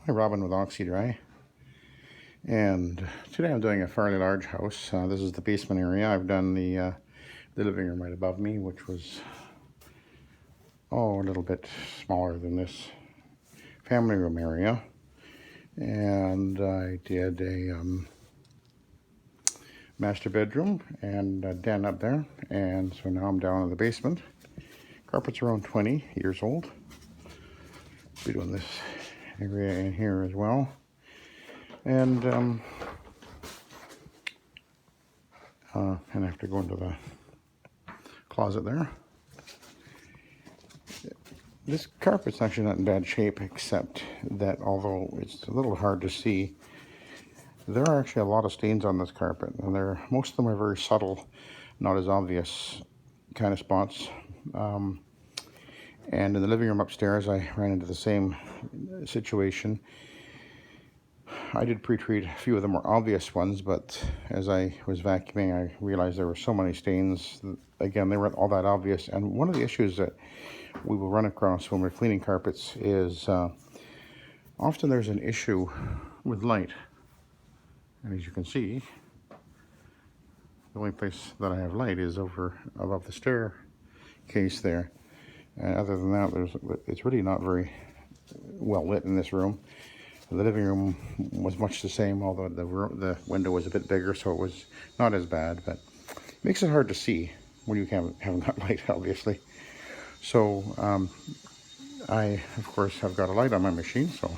Hi, Robin with Oxy-Dry, and today I'm doing a fairly large house. This is the basement area. I've done the living room right above me, which was a little bit smaller than this family room area, and I did a master bedroom and a den up there, and so now I'm down in the basement. Carpet's around 20 years old. Be doing this area in here as well. And I have to go into the closet there. This carpet's actually not in bad shape, except that although it's a little hard to see, there are actually a lot of stains on this carpet, and most of them are very subtle, not as obvious kind of spots. And in the living room upstairs, I ran into the same situation. I did pre-treat a few of the more obvious ones, but as I was vacuuming, I realized there were so many stains. Again, they weren't all that obvious. And one of the issues that we will run across when we're cleaning carpets is often there's an issue with light. And as you can see, the only place that I have light is over above the staircase there. And other than that, it's really not very well lit in this room. The living room was much the same, although the window was a bit bigger, so it was not as bad, but it makes it hard to see when you haven't got light, obviously. So I, of course, have got a light on my machine, so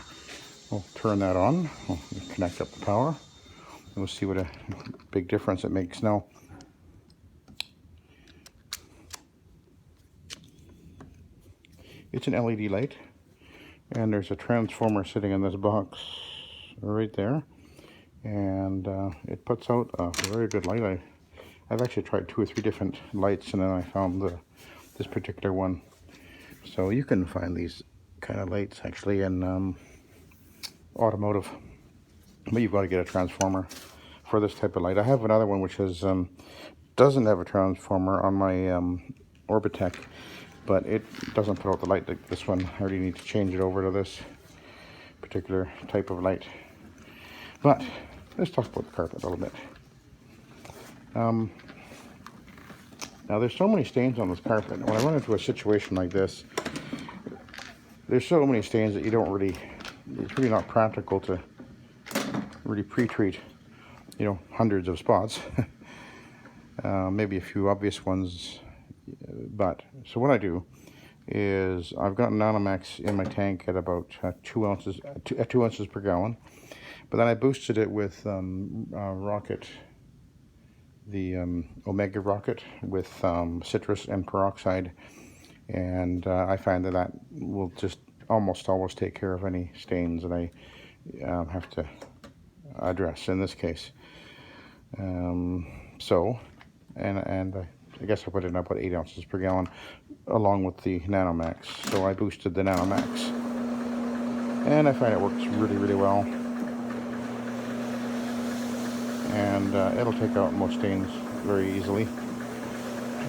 we'll turn that on. We'll connect up the power, and we'll see what a big difference it makes now. It's an LED light, and there's a transformer sitting in this box right there, and it puts out a very good light. I've actually tried 2 or 3 different lights, and then I found this particular one. So you can find these kind of lights actually in automotive, but you've got to get a transformer for this type of light. I have another one which doesn't have a transformer on my Orbitech, but it doesn't put out the light like this one. I already need to change it over to this particular type of light. But let's talk about the carpet a little bit. Now there's so many stains on this carpet. When I run into a situation like this, there's so many stains that it's really not practical to really pre-treat, hundreds of spots. Maybe a few obvious ones. So what I do is I've got NanoMAAX in my tank at about 2 ounces per gallon, but then I boosted it with rocket, the Omega rocket with citrus and peroxide, and I find that will just almost always take care of any stains that I have to address in this case. I guess I put in about 8 ounces per gallon along with the NanoMAAX. So I boosted the NanoMAAX, and I find it works really, really well. And it'll take out most stains very easily.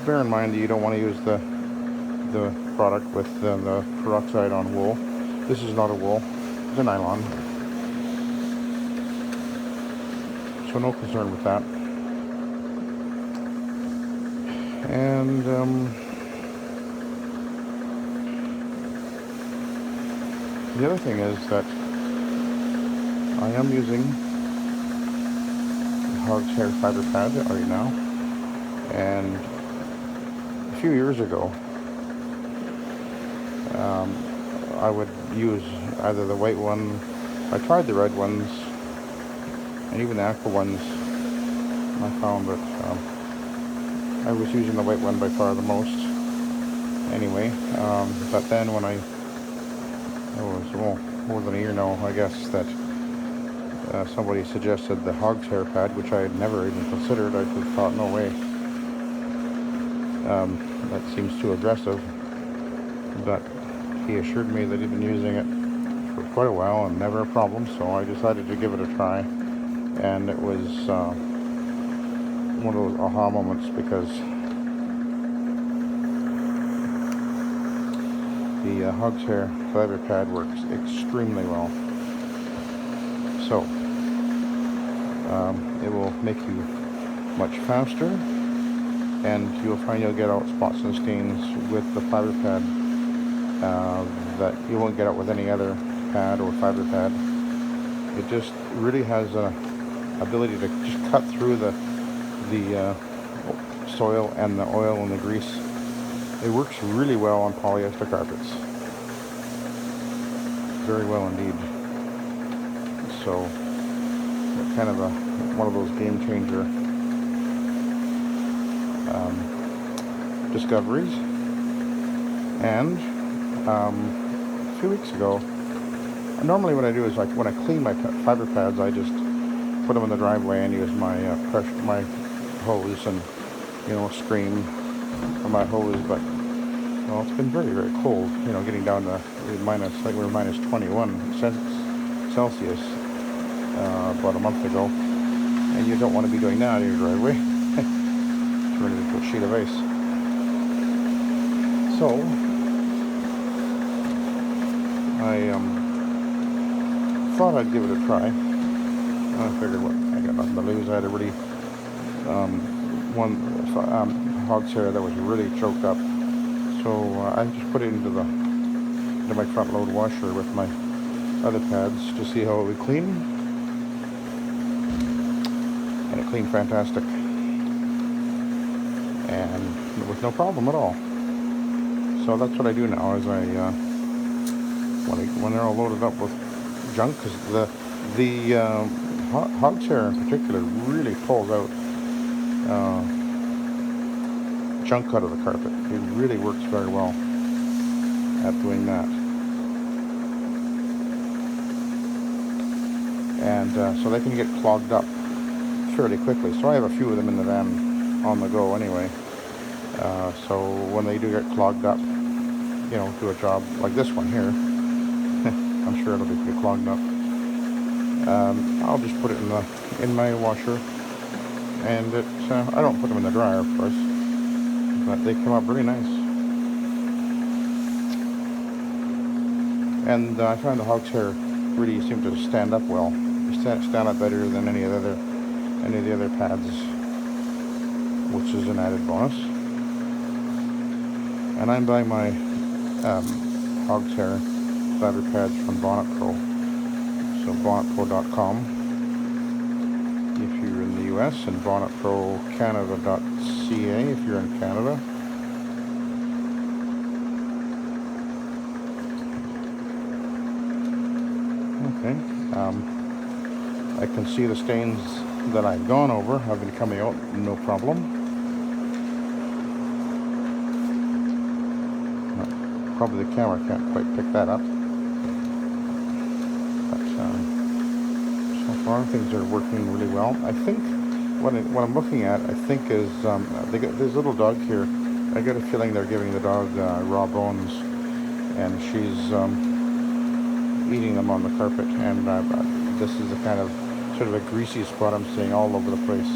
Bear in mind that you don't want to use the product with the peroxide on wool. This is not a wool, it's a nylon. So no concern with that. And the other thing is that I am using the Hogs Hair fiber pad right now, and a few years ago I would use either the white one. I tried the red ones and even the aqua ones. I found that I was using the white one by far the most anyway, but then when it was more than a year now, I guess, that somebody suggested the Hogs Hair pad, which I had never even considered. I just thought, no way, that seems too aggressive, but he assured me that he'd been using it for quite a while and never a problem, so I decided to give it a try, and it was one of those aha moments, because the Hogs Hair fiber pad works extremely well. So it will make you much faster, and you'll find you'll get out spots and stains with the fiber pad that you won't get out with any other pad or fiber pad. It just really has a ability to just cut through the soil and the oil and the grease. It works really well on polyester carpets. Very well indeed. So kind of one of those game changer discoveries. And a few weeks ago, normally what I do is, like, when I clean my fiber pads, I just put them in the driveway and use my my hose and, you know, scream from my hose. But well, it's been very, very cold, you know, getting down to like we're minus 21 Celsius about a month ago, and you don't want to be doing that in your driveway. It's ready to put a sheet of ice. So I thought I'd give it a try. I figured, what, I got nothing to lose. I had a really Hogs Hair that was really choked up, so I just put it into my front load washer with my other pads to see how it would clean, and it cleaned fantastic, and with no problem at all. So that's what I do now. Is when they're all loaded up with junk, because the Hogs Hair in particular really pulls out junk out of the carpet. It really works very well at doing that. And so they can get clogged up fairly quickly. So I have a few of them in the van on the go anyway. So when they do get clogged up, you know, do a job like this one here, I'm sure it'll be pretty clogged up. I'll just put it in my washer, and I don't put them in the dryer, of course, but they come up really nice. And I find the Hogs Hair really seem to stand up well. They stand up better than any of the other pads, which is an added bonus. And I'm buying my Hogs Hair fiber pads from Bonnet Pro. So bonnetpro.com if you're in the US, and bonnetprocanada.ca if you're in Canada. Okay, I can see the stains that I've gone over have been coming out no problem. Probably the camera can't quite pick that up. So far things are working really well. I think what I'm looking at, I think, is there's a little dog here. I get a feeling they're giving the dog raw bones, and she's eating them on the carpet. And this is a kind of sort of a greasy spot I'm seeing all over the place.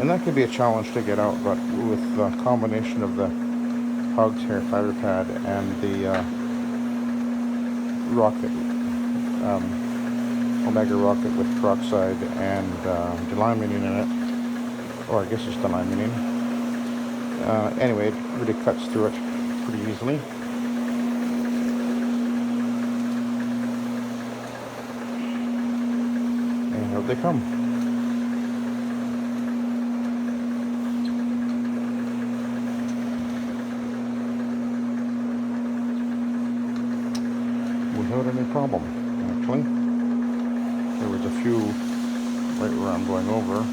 And that could be a challenge to get out, but with the combination of the Hogs Hair fiber pad and the rocket, Omega rocket with peroxide and delaminine in it, or I guess it's delaminine. Anyway, it really cuts through it pretty easily. And out they come. Without any problem, actually. There was a few right where I'm going over,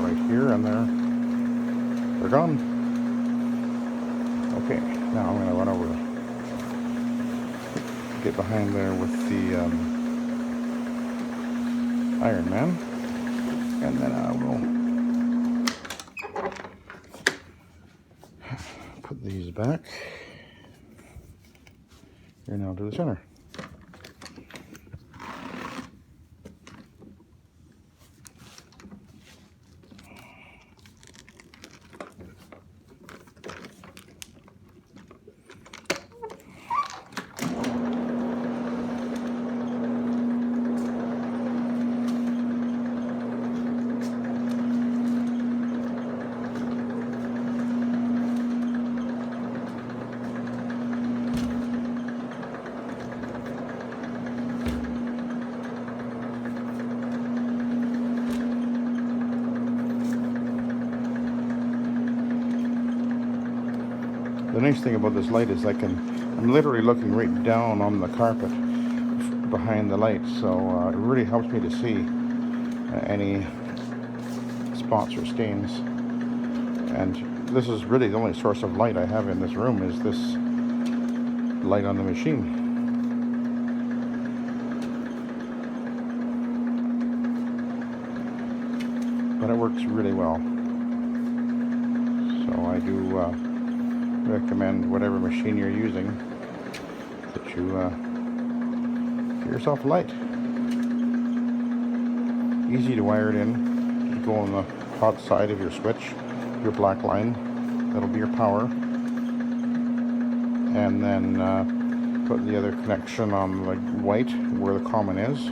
right here, and they're gone. Okay, now I'm going to run over, get behind there with the Iron Man, and then I will put these back here now to the center. nice thing about this light is I'm literally looking right down on the carpet behind the light, so it really helps me to see any spots or stains. And this is really the only source of light I have in this room, is this light on the machine. But it works really well. So I do recommend whatever machine you're using that you get yourself a light. Easy to wire it in. You go on the hot side of your switch, your black line, that'll be your power. And then put the other connection on the white where the common is,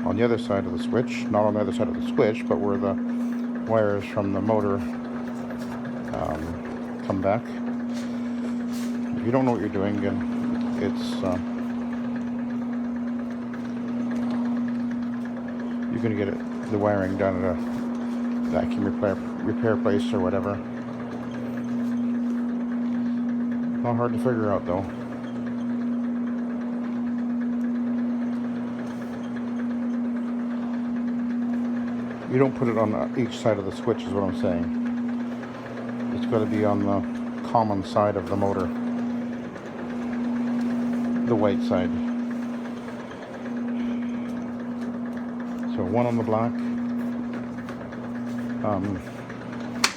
on the other side of the switch, not on the other side of the switch, but where the wires from the motor come back. If you don't know what you're doing, it's you're going to get the wiring done at a vacuum repair place or whatever. Not hard to figure out though. You don't put it on each side of the switch is what I'm saying. It's got to be on the common side of the motor, the white side. So one on the black,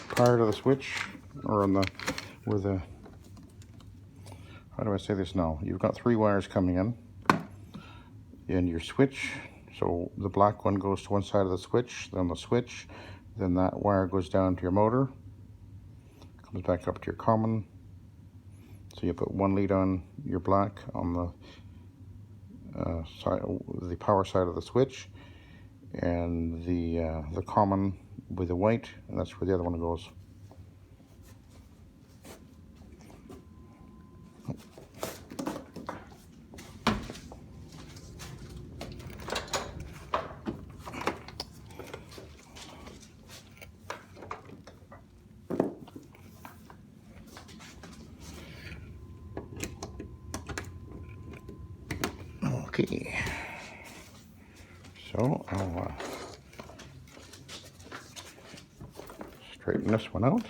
prior to the switch, or on the, where the, how do I say this now? You've got 3 wires coming in your switch. So the black one goes to one side of the switch, then the switch, then that wire goes down to your motor, comes back up to your common. So you put one lead on your black on the side, the power side of the switch, and the common with the white, and that's where the other one goes. Okay, so I'll straighten this one out.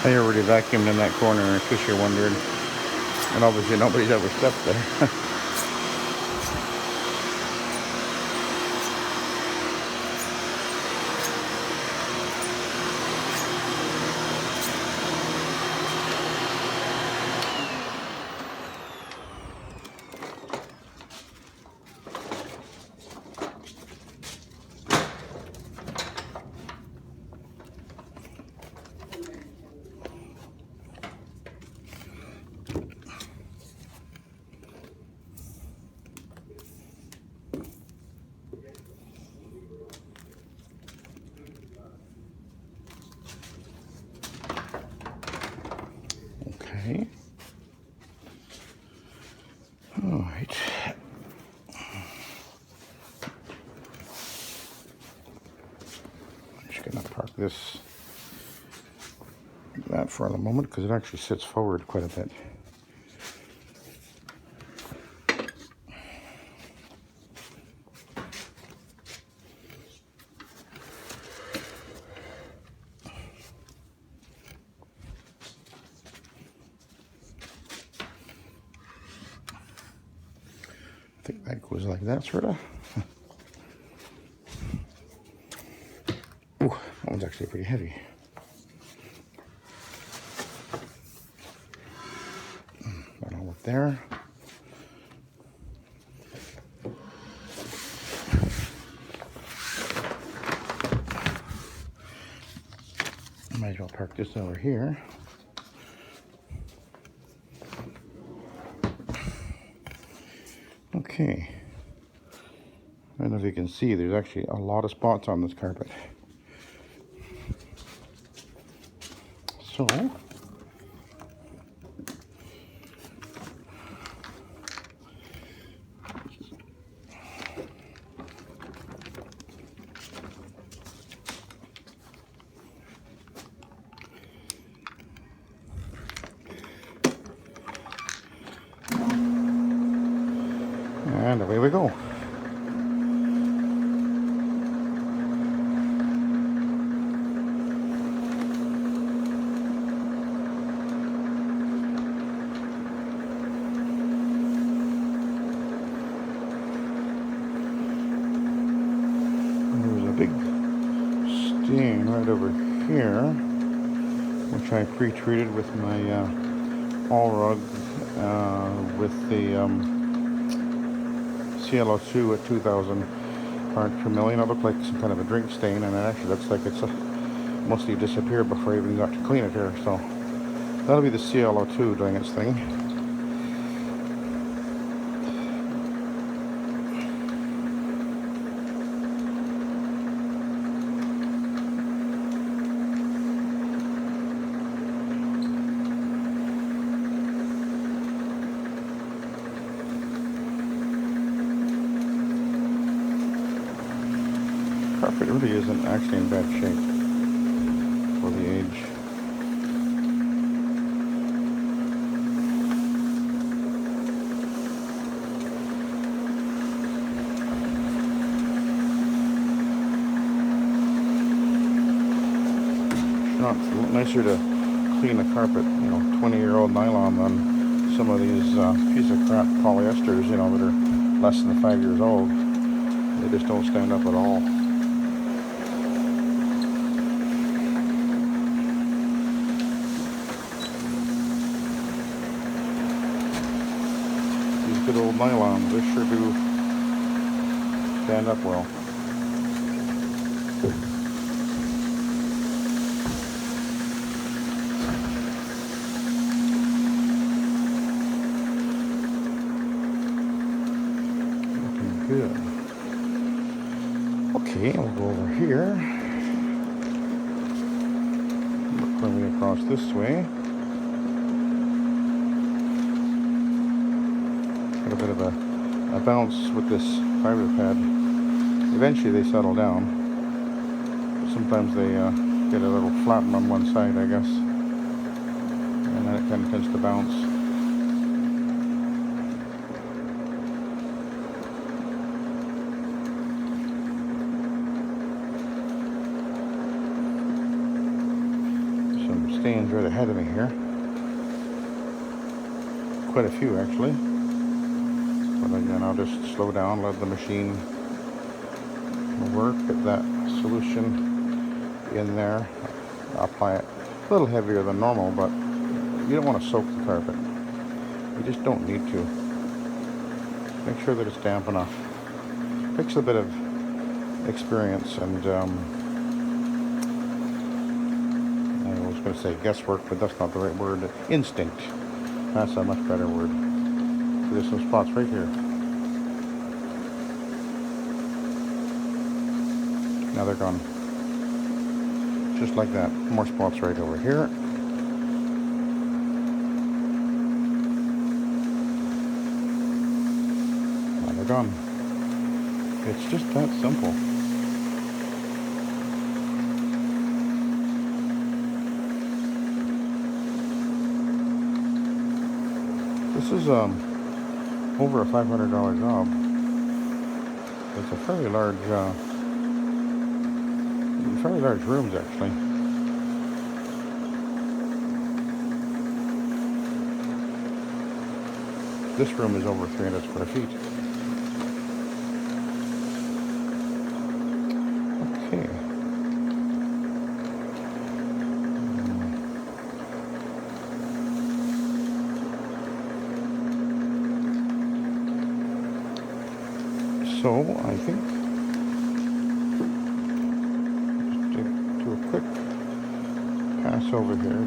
I already vacuumed in that corner in case you're wondering, and obviously nobody's ever stepped there. Okay. All right. I'm just gonna park this that for the moment because it actually sits forward quite a bit. I think that goes like that, sort of. Ooh, that one's actually pretty heavy. That'll work there. I might as well park this over here. Okay. I don't know if you can see, there's actually a lot of spots on this carpet. So, and away we go. There's a big stain right over here, which I pre-treated with my all rug with the ClO2 at 2,000 parts per million. It looked like some kind of a drink stain, and it actually looks like it's mostly disappeared before I even got to clean it here. So that'll be the ClO2 doing its thing. Carpet really isn't actually in bad shape for the age. It's nicer to clean a carpet, 20-year-old nylon than some of these piece of crap polyesters, that are less than 5 years old. They just don't stand up at all. These good old nylons, they sure do stand up well. Good. Okay, we'll go over here. Work our way across this way. Got a bit of a bounce with this fiber pad. Eventually they settle down. Sometimes they get a little flattened on one side, I guess. And then it kind of tends to bounce. Stains right ahead of me here. Quite a few actually. But again, I'll just slow down, let the machine work, get that solution in there. I'll apply it a little heavier than normal, but you don't want to soak the carpet. You just don't need to. Make sure that it's damp enough. Takes a bit of experience and I was going to say guesswork, but that's not the right word. Instinct. That's a much better word. There's some spots right here. Now they're gone. Just like that. More spots right over here. done. It's just that simple. This is over a $500 job. It's a fairly large rooms actually. This room is over 300 square feet. Okay. So I think just do a quick pass over here.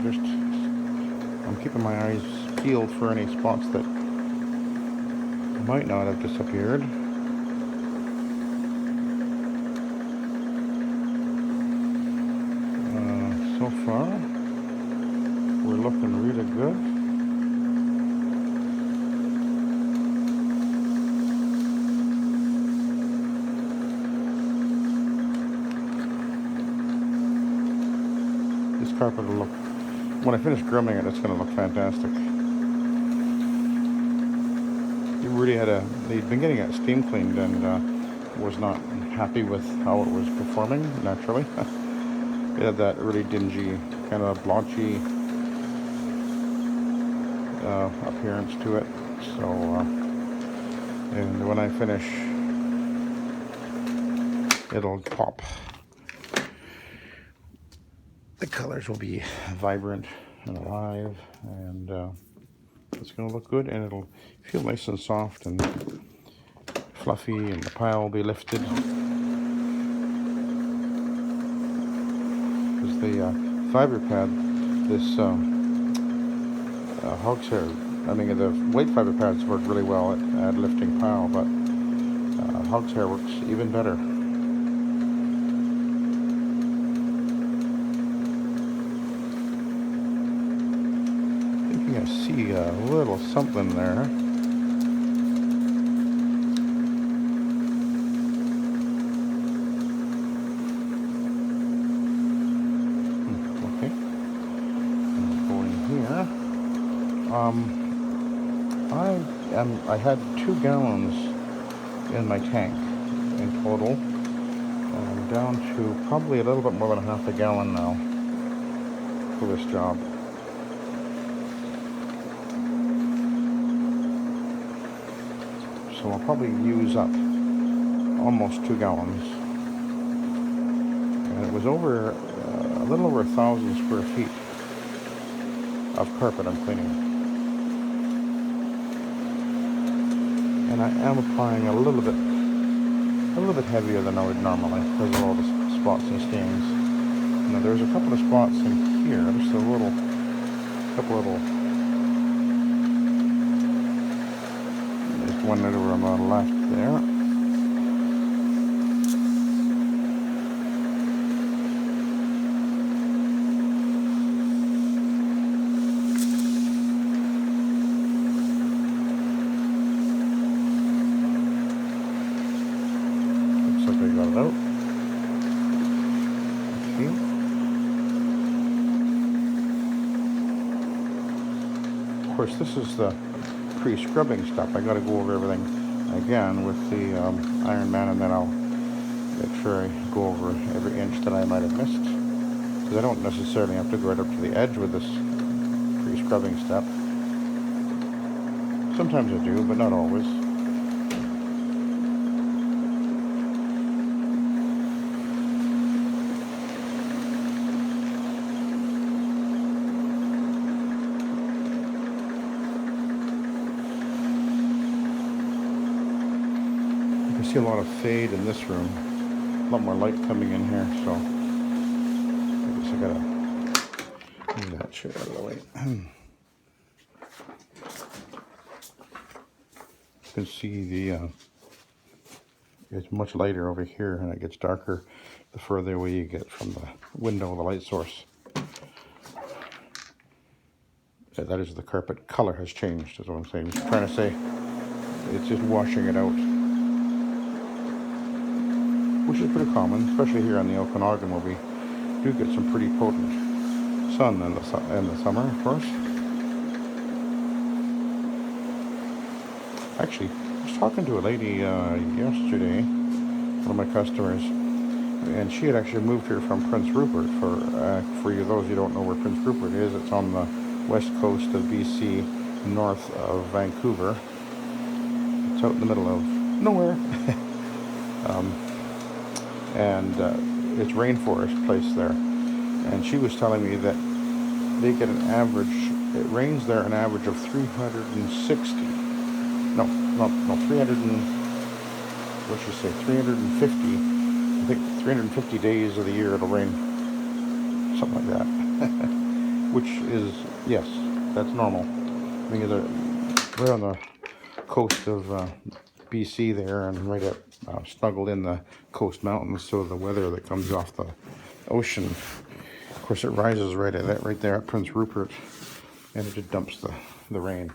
I'm keeping my eyes peeled for any spots that might not have disappeared. So far, we're looking really good. This carpet will look, when I finish grooming it, it's going to look fantastic. They'd been getting it steam cleaned and was not happy with how it was performing naturally. It had that really dingy, kind of blotchy appearance to it. So, and when I finish, it'll pop. The colors will be vibrant and alive, and it's going to look good, and it'll feel nice and soft and fluffy, and the pile will be lifted. Because the fiber pad, this Hogs Hair, I mean the white fiber pads work really well at lifting pile, but Hogs Hair works even better. I see a little something there. Okay. Going here. I had 2 gallons in my tank in total. I'm down to probably a little bit more than half a gallon now for this job. So I'll probably use up almost 2 gallons. And it was over, a little over 1,000 square feet of carpet I'm cleaning. And I am applying a little bit heavier than I would normally because of all the spots and stains. Now there's a couple of spots in here, just couple little. One right over on the left there. Looks like I got it out. Okay. Of course, this is the pre-scrubbing stuff. I got to go over everything again with the Iron Man, and then I'll make sure I go over every inch that I might have missed, because I don't necessarily have to go right up to the edge with this pre-scrubbing step. Sometimes I do, but not always. I see a lot of fade in this room, a lot more light coming in here, so I guess I gotta move that chair out of the way. You can see it's much lighter over here, and it gets darker the further away you get from the window, the light source. That is, the carpet color has changed, is what I'm saying. I'm trying to say it's just washing it out. which is pretty common, especially here on the Okanagan, where we do get some pretty potent sun in the summer, of course. Actually, I was talking to a lady yesterday, one of my customers, and she had actually moved here from Prince Rupert. For you, those who don't know where Prince Rupert is, it's on the west coast of BC, north of Vancouver. It's out in the middle of nowhere. And it's rainforest place there. And she was telling me that they get an average, it rains there an average of 360. No, 300 and, what'd she say, 350, I think 350 days of the year it'll rain, something like that. Which is, yes, that's normal. I mean, we're on the coast of BC there, and right up snuggled in the coast mountains, so the weather that comes off the ocean, of course, it rises right there at Prince Rupert, and it just dumps the rain.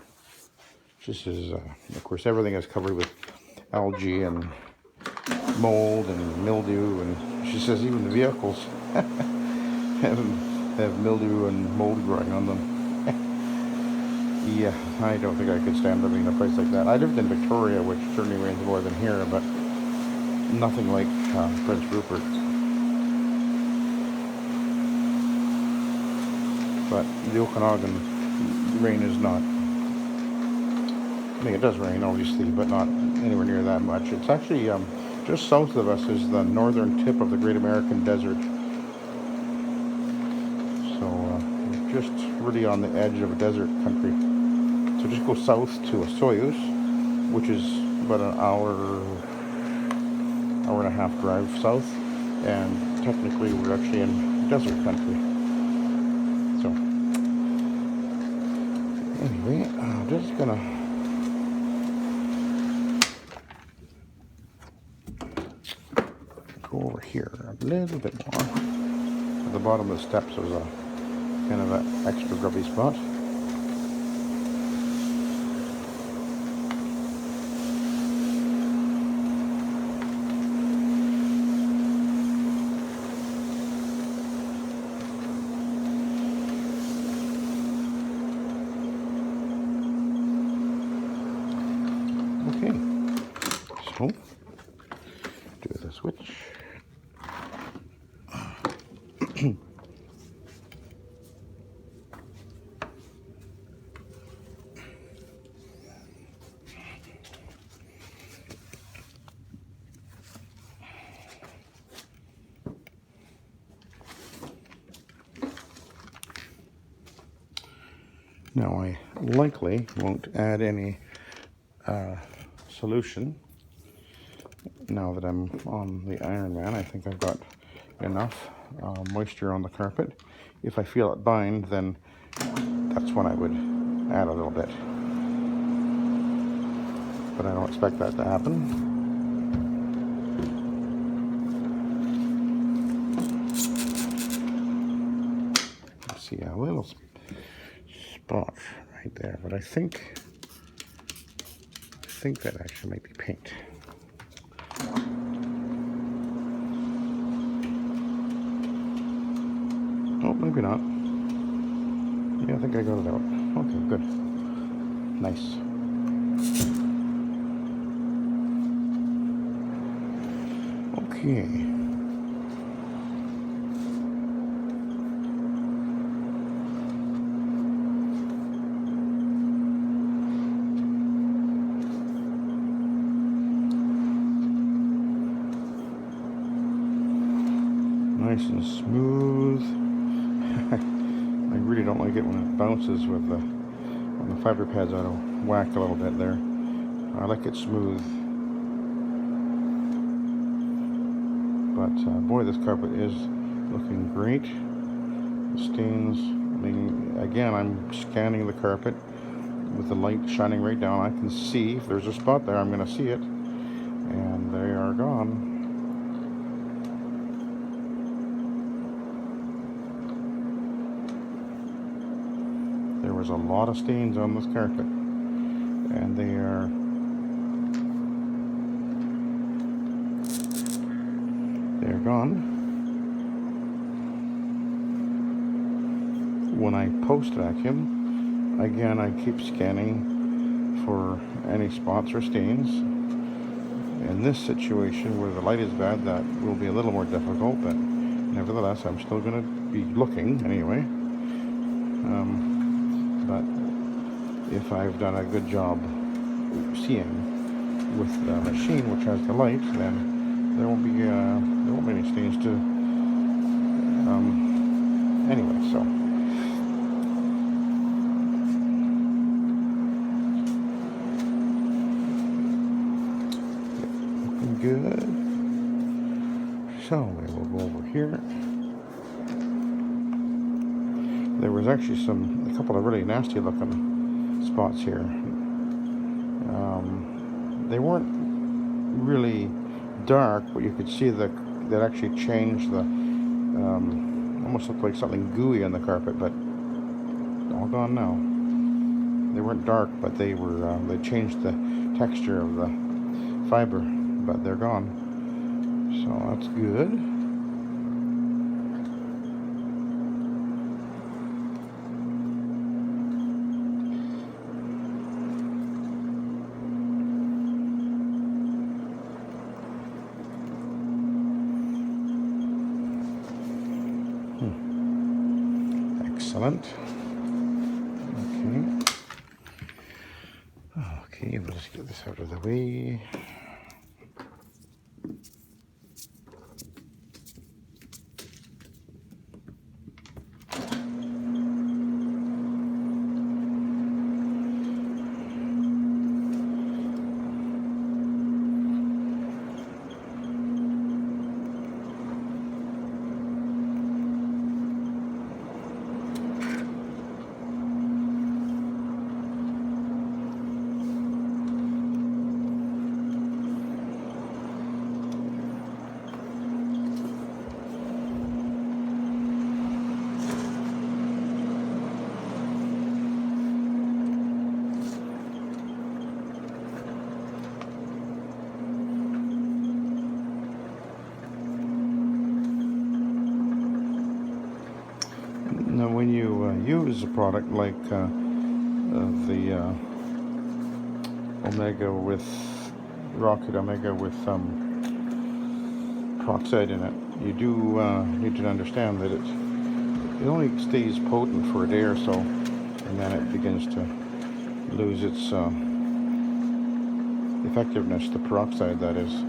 This is, of course, everything is covered with algae and mold and mildew, and she says even the vehicles have mildew and mold growing on them. Yeah, I don't think I could stand living in a place like that. I lived in Victoria, which certainly rains more than here, but nothing like Prince Rupert. But the Okanagan rain is not, I mean, it does rain, obviously, but not anywhere near that much. It's actually just south of us is the northern tip of the Great American Desert. So just really on the edge of a desert country. So just go south to Soyuz, which is about an hour and a half drive south, and technically we're actually in desert country. So anyway, I'm just gonna go over here a little bit more. At the bottom of the steps there's a kind of an extra grubby spot. Okay, so do the switch. Now I likely won't add any solution now that I'm on the Ironman. I think I've got enough moisture on the carpet. If I feel it bind, then that's when I would add a little bit. But I don't expect that to happen. See a little spot right there, but I think that actually might be paint. Oh, maybe not. Yeah, I think I got it out. Okay, good. Nice. Okay. Nice and smooth. I really don't like it when it bounces with when the fiber pads out of whack a little bit there. I like it smooth. But boy, this carpet is looking great. The stains, I mean, again, I'm scanning the carpet with the light shining right down. I can see if there's a spot there, I'm going to see it. And they are gone. There was a lot of stains on this carpet, and they are gone. When I post vacuum, again, I keep scanning for any spots or stains. In this situation where the light is bad, that will be a little more difficult, but nevertheless, I'm still going to be looking anyway. But if I've done a good job seeing with the machine, which has the light, then there won't be any stains to anyway. So looking good. So we will go over here. There was actually a couple of really nasty looking spots here. They weren't really dark, but you could see that actually changed the almost looked like something gooey on the carpet, but all gone now. They weren't dark, but they were they changed the texture of the fiber, but they're gone. So that's good. Excellent. Okay, we'll just get this out of the way. Now, when you use a product like the Omega with Rocket Omega with peroxide in it, you do need to understand that it only stays potent for a day or so, and then it begins to lose its effectiveness. The peroxide, that is, it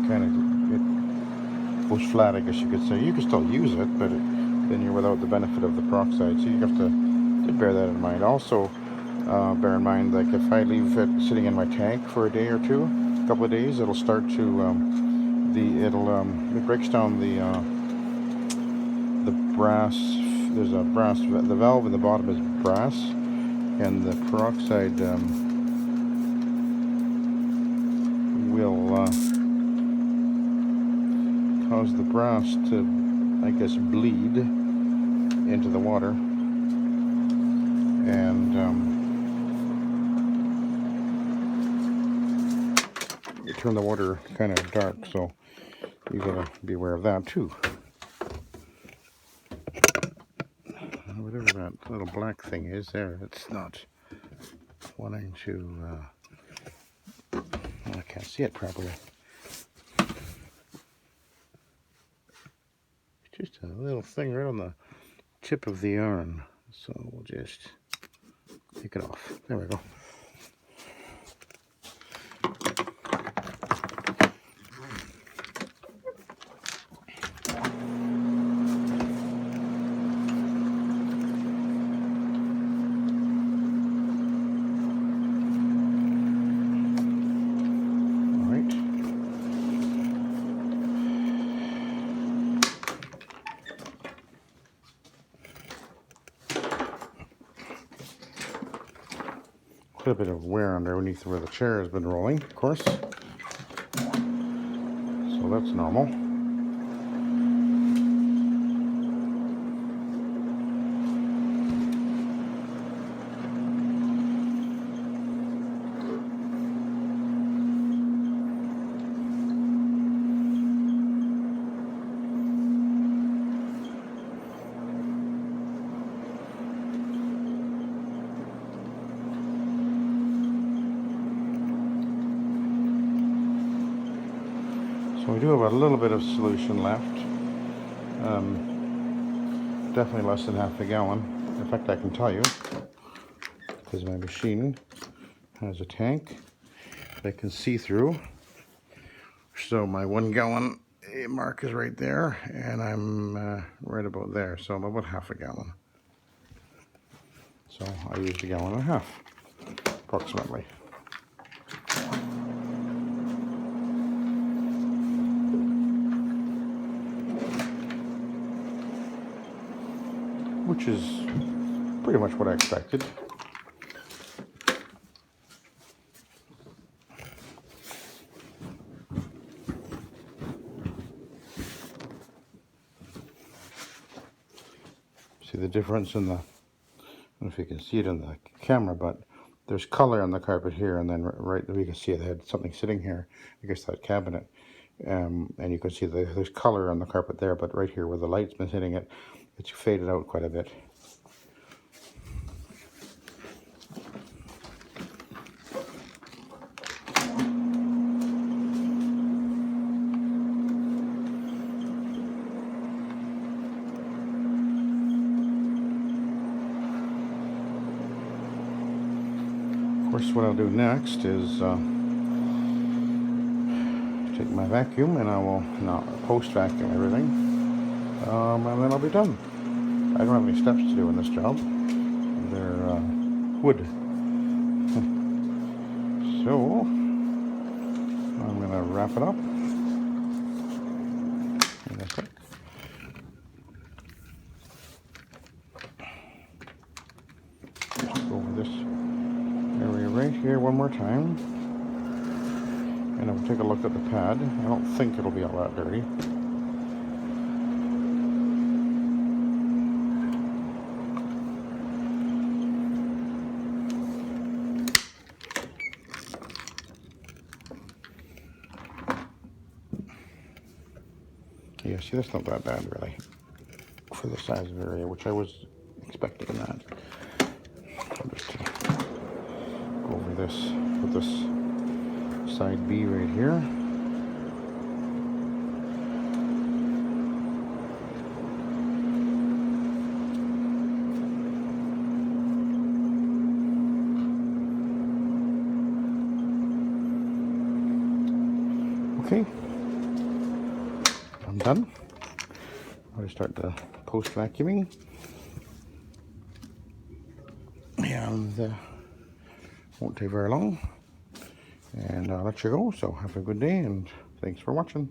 kind of goes flat, I guess you could say. You can still use it, but then you're without the benefit of the peroxide, so you have to bear that in mind. Also, bear in mind, like if I leave it sitting in my tank for a day or two, a couple of days, it'll start to it breaks down the brass. There's a brass. The valve in the bottom is brass, and the peroxide will cause the brass to, I guess, bleed into the water, and you turn the water kind of dark, so you gotta be aware of that too. Whatever that little black thing is there, it's not wanting to, I can't see it properly. Just a little thing right on the tip of the yarn, so we'll just take it off. There we go. Quite a bit of wear underneath where the chair has been rolling, of course. So that's normal. We do have a little bit of solution left. Definitely less than half a gallon. In fact, I can tell you, because my machine has a tank that I can see through. So my 1 gallon mark is right there, and I'm right about there. So I'm about half a gallon. So I used 1.5 gallons, approximately. Which is pretty much what I expected. See the difference in the, I don't know if you can see it in the camera, but there's color on the carpet here, and then right, we can see they had something sitting here, I guess that cabinet, and you can see there's color on the carpet there, but right here where the light's been hitting it, it's faded out quite a bit. Of course, what I'll do next is take my vacuum, and I will now post-vacuum everything, and then I'll be done. I don't have any steps to do in this job. They're wood. So I'm going to wrap it up in a sec. Just go over this area right here one more time, and I'll take a look at the pad. I don't think it'll be all that dirty. Yeah, see, that's not that bad really for the size of the area, which I was expecting that. I'll just go over this with this side B right here. Okay, I'm done. I'm going to start the post vacuuming, and won't take very long, and I'll let you go. So have a good day, and thanks for watching.